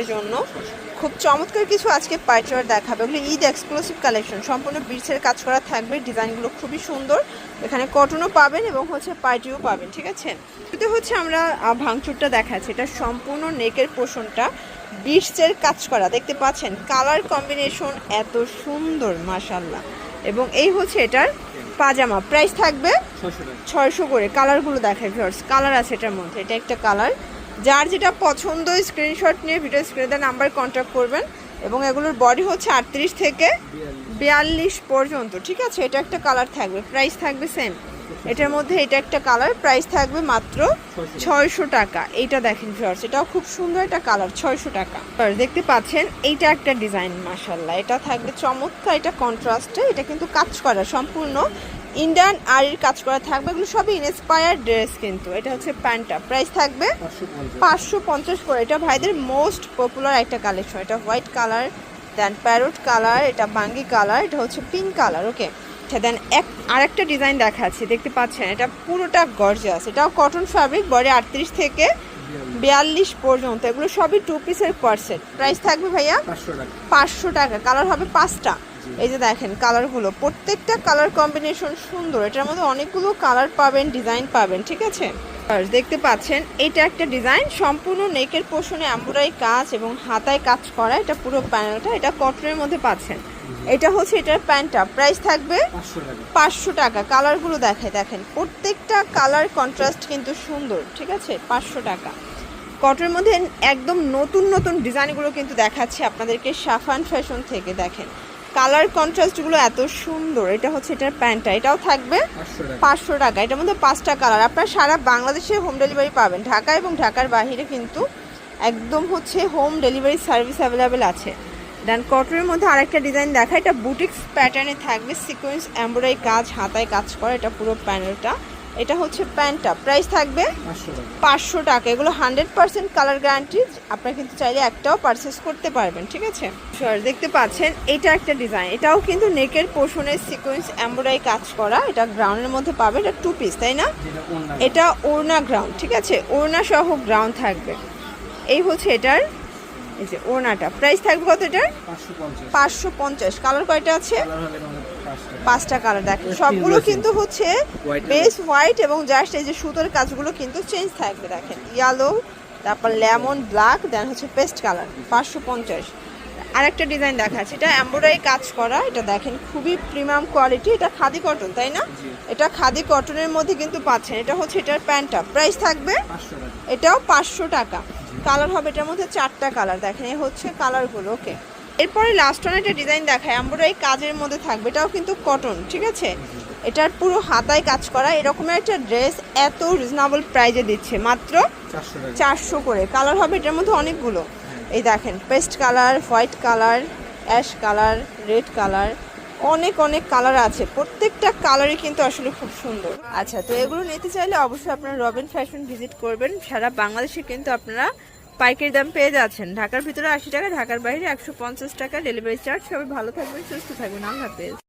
আজকের জন্য খুব চমৎকার কিছু আজকে পার্টিওয়ার দেখাবে। এগুলো ঈদ এক্সক্লুসিভ কালেকশন, সম্পূর্ণ বিটসের কাজ করা থাকবে, ডিজাইনগুলো খুবই সুন্দর। এখানে কটনও পাবেন এবং হচ্ছে পার্টিও পাবেন, ঠিক আছে। এটা হচ্ছে আমরা ভাঙচুরটা দেখাচ্ছি, এটা সম্পূর্ণ নেকের পোর্শনটা বিটসের কাজ করা, দেখতে পাচ্ছেন কালার কম্বিনেশন এত সুন্দর মাশাআল্লাহ। এবং এই হচ্ছে এটার পাজামা, প্রাইস থাকবে 600 করে। কালারগুলো দেখায় ভিউয়ার্স, কালার আছে এটার মধ্যে, এটা একটা কালার। যার যেটা পছন্দ স্ক্রিনশট নিয়ে ভিডিও স্ক্রিনে নাম্বার কন্ট্যাক্ট করবেন। এবং এগুলোর বডি হচ্ছে 38 থেকে 42 পর্যন্ত, ঠিক আছে। এটা একটা কালার থাকবে, প্রাইস থাকবে সেম। এটার মধ্যে এটা একটা কালার, প্রাইস থাকবে মাত্র 600 টাকা। এইটা দেখেন ভিউয়ার্স, এটাও খুব সুন্দর একটা কালার, 600 টাকা। দেখতে পাচ্ছেন এইটা একটা ডিজাইন মাশাআল্লাহ, এটা থাকবে চমৎকার, এটা কন্ট্রাস্টে, এটা কিন্তু কাজ করা সম্পূর্ণ ইন্ডিয়ান আরির কাজ করা থাকবে। এগুলো সবই ইন্সপায়ার্ড ড্রেস কিন্তু। এটা হচ্ছে প্যান্টটা, প্রাইস থাকবে 550 করে। এটা ভাইদের মোস্ট পপুলার একটা কালেকশন। এটা হোয়াইট কালার, দেন প্যারোট কালার, এটা বাঙ্গি কালার, এটা হচ্ছে পিঙ্ক কালার, ওকে। দেন আরেকটা ডিজাইন দেখাচ্ছি, দেখতে পাচ্ছেন এটা পুরোটা গর্জিয়াস, এটাও কটন ফ্যাব্রিক, বডি 38 থেকে 42 পর্যন্ত। এগুলো সবই 2 পিসের পার্সেট। প্রাইস থাকবে ভাইয়া 500 টাকা। কালার হবে 5টা। এই যে দেখেন কালারগুলো, প্রত্যেকটা কালার কম্বিনেশন সুন্দর। এটার মধ্যে অনেকগুলো কালার পাবেন, ডিজাইন পাবেন, ঠিক আছে। দেখতে পাচ্ছেন এটা একটা ডিজাইন, সম্পূর্ণ নেকের পোর্শনে এমব্রয়ডারি কাজ এবং হাতায় কাজ করা, এটা পুরো প্যানেলটা, এটা কটনের মধ্যে পাচ্ছেন। এটা হচ্ছে এটার প্যান্টটা, প্রাইস থাকবে 500 টাকা। কালারগুলো দেখেন প্রত্যেকটা কালার কন্ট্রাস্ট কিন্তু সুন্দর, ঠিক আছে। 500 টাকা। কটনের মধ্যে একদম নতুন নতুন ডিজাইনগুলো কিন্তু দেখাচ্ছি আপনাদেরকে সাফান ফ্যাশন থেকে। দেখেন কালার কন্ট্রাস্টগুলো এত সুন্দর। এটা হচ্ছে এটার প্যান্টটা, এটাও থাকবে 500 টাকা। এটার মধ্যে 5টা কালার। আপনারা সারা বাংলাদেশে হোম ডেলিভারি পাবেন, ঢাকা এবং ঢাকার বাইরে কিন্তু একদম হচ্ছে হোম ডেলিভারি সার্ভিস অ্যাভেলেবেল আছে। দেন কটনের মধ্যে আরেকটা ডিজাইন দেখা, এটা বুটিক্স প্যাটার্নে থাকবে, সিকোয়েন্স এমব্রয়ডারি কাজ, হাতায় কাজ করা, এটা পুরো প্যানেলটা। এটা হচ্ছে প্যান্টটা, প্রাইস থাকবে 500 টাকা। এগুলো 100% কালার গ্যারান্টি, আপনারা কিন্তু চাইলে একটাও পারচেস করতে পারবেন, ঠিক আছে। দেখতে পাচ্ছেন এটা একটা ডিজাইন, এটাও কিন্তু নেকের পোর্শনে সিকোয়েন্স এমব্রয়ডারি কাজ করা, এটা গ্রাউন্ডের মধ্যে পাবে, এটা 2 পিস, তাই না। এটা ওড়না গ্রাউন্ড, ঠিক আছে, ওড়না সহ গ্রাউন্ড থাকবে। এই হচ্ছে এটার এই যে ওড়নাটা, প্রাইস থাকবে কত এটার 550। কালার কয়টা আছে 5টা কালার। দেখেন সবগুলো কিন্তু হচ্ছে বেস হোয়াইট এবং জাস্ট এই যে সুতোর কাজগুলো কিন্তু চেঞ্জ থাকবে। দেখেন ইয়েলো, তারপর লেমন ব্ল্যাক, দেন হচ্ছে পেস্ট কালার, 550। আরেকটা ডিজাইন দেখাচ্ছে, এটা এমব্রয়ডারি কাজ করা, এটা দেখেন খুবই প্রিমিয়াম কোয়ালিটি, এটা খাদি কটন, তাই না। এটা খাদি কটনের মধ্যে কিন্তু পাচ্ছেন। এটা হচ্ছে এটার প্যান্টটা, প্রাইস থাকবে এটাও 500 টাকা। কালার হবে এটার মধ্যে 4টা কালার। দেখেন এই হচ্ছে কালারগুলো, ওকে। এরপরে লাস্ট ওয়ান একটা ডিজাইন দেখায়, এমব্রয়ডারি কাজের মধ্যে থাকবে, এটাও কিন্তু কটন, ঠিক আছে। এটার পুরো হাতায় কাজ করা, এরকমের একটা ড্রেস এত রিজনেবল প্রাইজে দিচ্ছে মাত্র 400 করে। কালার হবে এটার মধ্যে অনেকগুলো, এই দেখেন paste colour, white colour, ash colour, red colour, অনেক অনেক কালার আছে। প্রত্যেকটা কালারই কিন্তু আসলে খুব সুন্দর। আচ্ছা, তো এগুলো নিতে চাইলে অবশ্যই আপনারা রবিন ফ্যাশন ভিজিট করবেন। সারা বাংলাদেশে কিন্তু আপনারা পাইকারি দাম পেয়ে যাচ্ছেন। ঢাকার ভিতরে 80 টাকা, ঢাকার বাইরে 150 টাকা ডেলিভারি চার্জ। সবাই ভালো থাকবেন, সুস্থ থাকবেন, আল্লাহ হাফেজ।